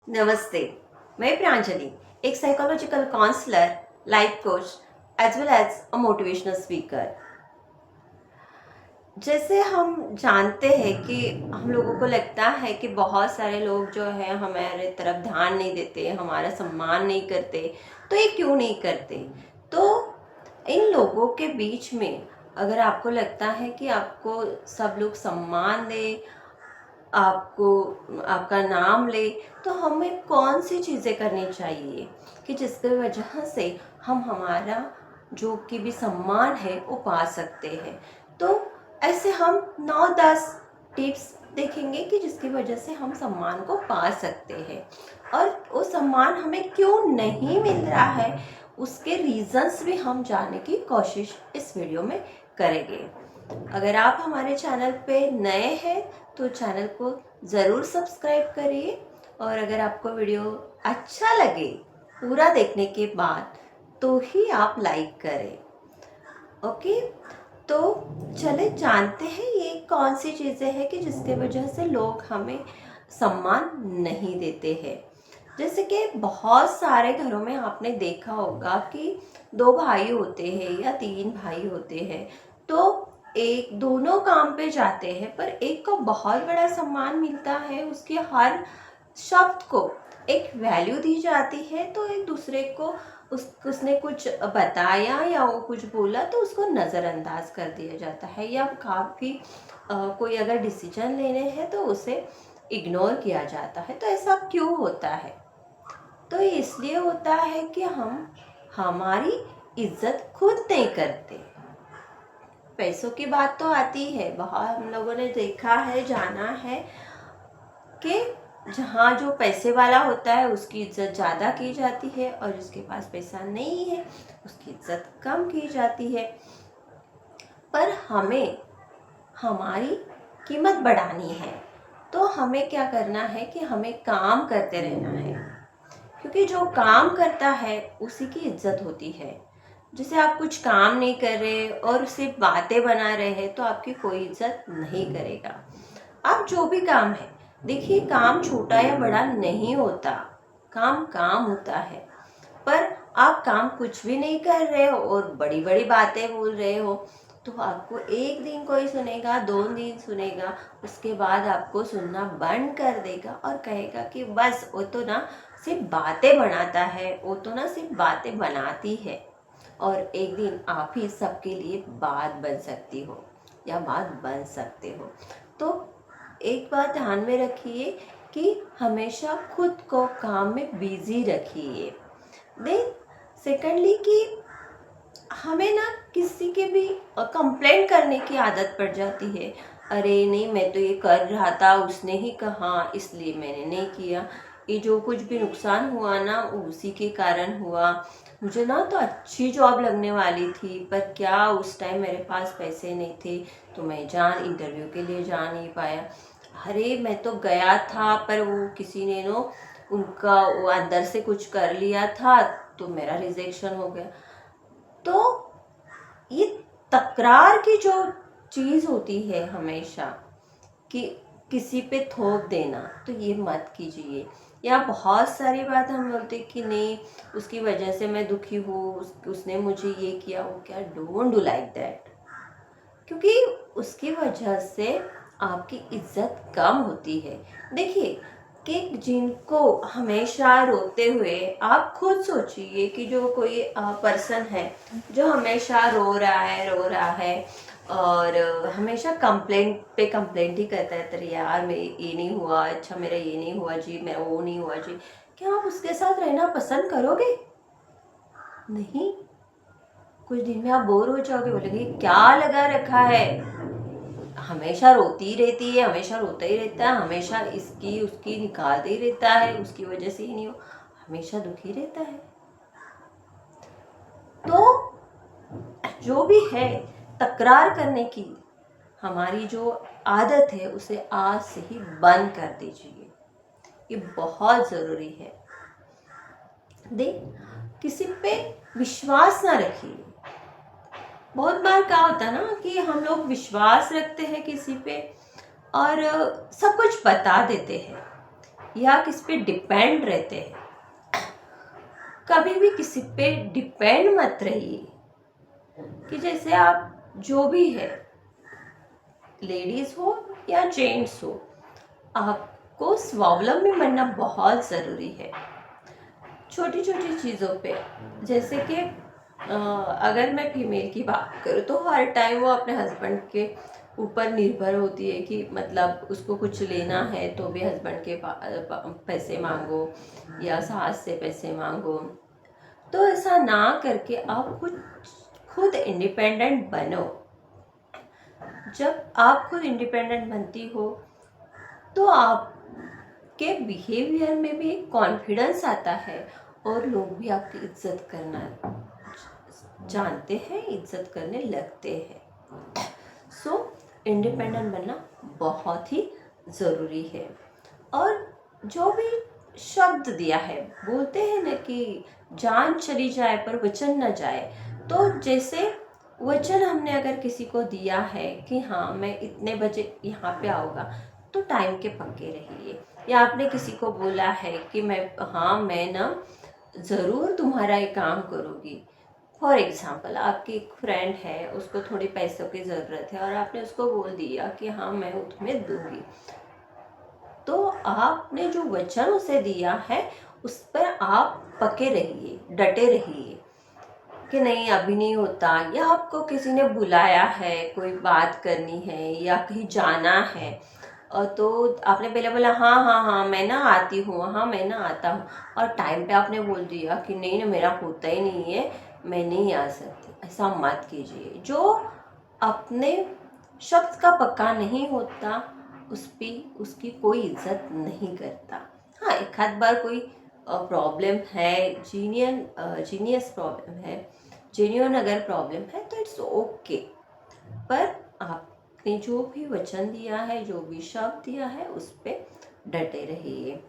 नमस्ते। मैं प्रांजलि, एक psychological counsellor, life coach as well as a motivational speaker. जैसे हम जानते हैं कि हम लोगों को लगता है कि बहुत सारे लोग जो है हमारे तरफ ध्यान नहीं देते, हमारा सम्मान नहीं करते। तो ये क्यों नहीं करते? तो इन लोगों के बीच में अगर आपको लगता है कि आपको सब लोग सम्मान दे, आपको आपका नाम ले, तो हमें कौन सी चीज़ें करनी चाहिए कि जिसकी वजह से हम हमारा जो कि भी सम्मान है वो पा सकते हैं। तो ऐसे हम 9-10 टिप्स देखेंगे कि जिसकी वजह से हम सम्मान को पा सकते हैं, और वो सम्मान हमें क्यों नहीं मिल रहा है उसके रीजंस भी हम जानने की कोशिश इस वीडियो में करेंगे। अगर आप हमारे चैनल पे नए हैं तो चैनल को ज़रूर सब्सक्राइब करिए, और अगर आपको वीडियो अच्छा लगे पूरा देखने के बाद तो ही आप लाइक करें। ओके, तो चले जानते हैं ये कौन सी चीज़ें हैं कि जिसके वजह से लोग हमें सम्मान नहीं देते हैं। जैसे कि बहुत सारे घरों में आपने देखा होगा कि दो भाई होते हैं या तीन भाई होते हैं, तो एक दोनों काम पे जाते हैं पर एक को बहुत बड़ा सम्मान मिलता है, उसके हर शब्द को एक वैल्यू दी जाती है। तो एक दूसरे को उसने कुछ बताया या वो कुछ बोला तो उसको नज़रअंदाज कर दिया जाता है, या काफ़ी कोई अगर डिसीजन लेने हैं तो उसे इग्नोर किया जाता है। तो ऐसा क्यों होता है? तो इसलिए होता है कि हम हमारी इज्जत खुद नहीं करते। पैसों की बात तो आती है, बहुत हम लोगों ने देखा है, जाना है कि जहाँ जो पैसे वाला होता है उसकी इज्जत ज़्यादा की जाती है, और जिसके पास पैसा नहीं है उसकी इज्जत कम की जाती है। पर हमें हमारी कीमत बढ़ानी है तो हमें क्या करना है कि हमें काम करते रहना है, क्योंकि जो काम करता है उसी की इज्जत होती है। जैसे आप कुछ काम नहीं कर रहे और सिर्फ बातें बना रहे हैं तो आपकी कोई इज्जत नहीं करेगा। आप जो भी काम है, देखिए काम छोटा या बड़ा नहीं होता, काम काम होता है। पर आप काम कुछ भी नहीं कर रहे हो और बड़ी बड़ी बातें बोल रहे हो, तो आपको एक दिन कोई सुनेगा, 2 दिन सुनेगा, उसके बाद आपको सुनना बंद कर देगा और कहेगा कि बस वो तो ना सिर्फ बातें बनाता है, वो तो ना सिर्फ बातें बनाती है। और एक दिन आप ही सबके लिए बात बन सकती हो या बात बन सकते हो। तो एक बात ध्यान में रखिए कि हमेशा खुद को काम में बिजी रखिए। देन सेकेंडली कि हमें ना किसी के भी कंप्लेंट करने की आदत पड़ जाती है। अरे नहीं, मैं तो ये कर रहा था, उसने ही कहा इसलिए मैंने नहीं किया। ये जो कुछ भी नुकसान हुआ ना वो उसी के कारण हुआ। मुझे ना तो अच्छी जॉब लगने वाली थी पर क्या उस टाइम मेरे पास पैसे नहीं थे, तो मैं इंटरव्यू के लिए जा नहीं पाया। अरे मैं तो गया था पर वो किसी ने नो उनका वो अंदर से कुछ कर लिया था तो मेरा रिजेक्शन हो गया। तो ये तकरार की जो चीज़ होती है हमेशा कि किसी पे थोप देना, तो ये मत कीजिए। या बहुत सारी बात हम बोलते कि नहीं उसकी वजह से मैं दुखी हूँ, उसने मुझे ये किया वो क्या। डोंट डू लाइक दैट, क्योंकि उसकी वजह से आपकी इज्जत कम होती है। देखिए कि जिनको हमेशा रोते हुए, आप खुद सोचिए कि जो कोई पर्सन है जो हमेशा रो रहा है और हमेशा कंप्लेंट पे कंप्लेंट ही करता है, तेरे यार मेरे ये नहीं हुआ, अच्छा मेरा ये नहीं हुआ जी, मेरा वो नहीं हुआ जी, क्या आप उसके साथ रहना पसंद करोगे? नहीं। कुछ दिन में आप बोर हो जाओगे, बोलेंगे क्या लगा रखा है, हमेशा रोती रहती है, हमेशा रोता ही रहता है, हमेशा इसकी उसकी निकालते ही रहता है, उसकी वजह से ही नहीं हो, हमेशा दुखी रहता है। तो जो भी है तकरार करने की हमारी जो आदत है उसे आज से ही बंद कर दीजिए, ये बहुत ज़रूरी है। दे किसी पे विश्वास ना रखिए। बहुत बार क्या होता है ना कि हम लोग विश्वास रखते हैं किसी पे और सब कुछ बता देते हैं, या किस पे डिपेंड रहते हैं। कभी भी किसी पे डिपेंड मत रहिए कि जैसे आप जो भी है, लेडीज हो या जेंट्स हो, आपको स्वावलंबी बनना बहुत ज़रूरी है छोटी छोटी चीज़ों पे। जैसे कि अगर मैं फीमेल की बात करूँ तो हर टाइम वो अपने हस्बैंड के ऊपर निर्भर होती है कि मतलब उसको कुछ लेना है तो भी हस्बैंड के पैसे मांगो या सास से पैसे मांगो। तो ऐसा ना करके आप खुद इंडिपेंडेंट बनो। जब आप खुद इंडिपेंडेंट बनती हो तो आपके बिहेवियर में भी एक कॉन्फिडेंस आता है और लोग भी आपकी इज्जत करना जानते हैं, इज्जत करने लगते हैं। सो इंडिपेंडेंट बनना बहुत ही ज़रूरी है। और जो भी शब्द दिया है, बोलते हैं ना कि जान चली जाए पर वचन न जाए। तो जैसे वचन हमने अगर किसी को दिया है कि हाँ मैं इतने बजे यहाँ पे आऊँगा, तो टाइम के पक्के रहिए। या आपने किसी को बोला है कि मैं ना ज़रूर तुम्हारा ये काम करूँगी। फॉर एग्ज़ाम्पल आपकी एक फ्रेंड है, उसको थोड़ी पैसों की ज़रूरत है और आपने उसको बोल दिया कि हाँ मैं तुम्हें दूंगी। तो आपने जो वचन उसे दिया है उस पर आप पके रहिए, डटे रहिए कि नहीं अभी नहीं होता। या आपको किसी ने बुलाया है, कोई बात करनी है या कहीं जाना है, तो आपने पहले बोला हाँ हाँ हाँ मैं ना आती हूँ, हाँ मैं ना आता हूँ, और टाइम पे आपने बोल दिया कि नहीं ना मेरा होता ही नहीं है, मैं नहीं आ सकती। ऐसा मत कीजिए। जो अपने शब्द का पक्का नहीं होता उसकी कोई इज्जत नहीं करता। हाँ एक आध बार कोई प्रॉब्लम है, जीनियस प्रॉब्लम है, जेन्युइन अगर प्रॉब्लम है तो इट्स ओके। पर आपने जो भी वचन दिया है, जो भी शब्द दिया है, उस पे डटे रहिए।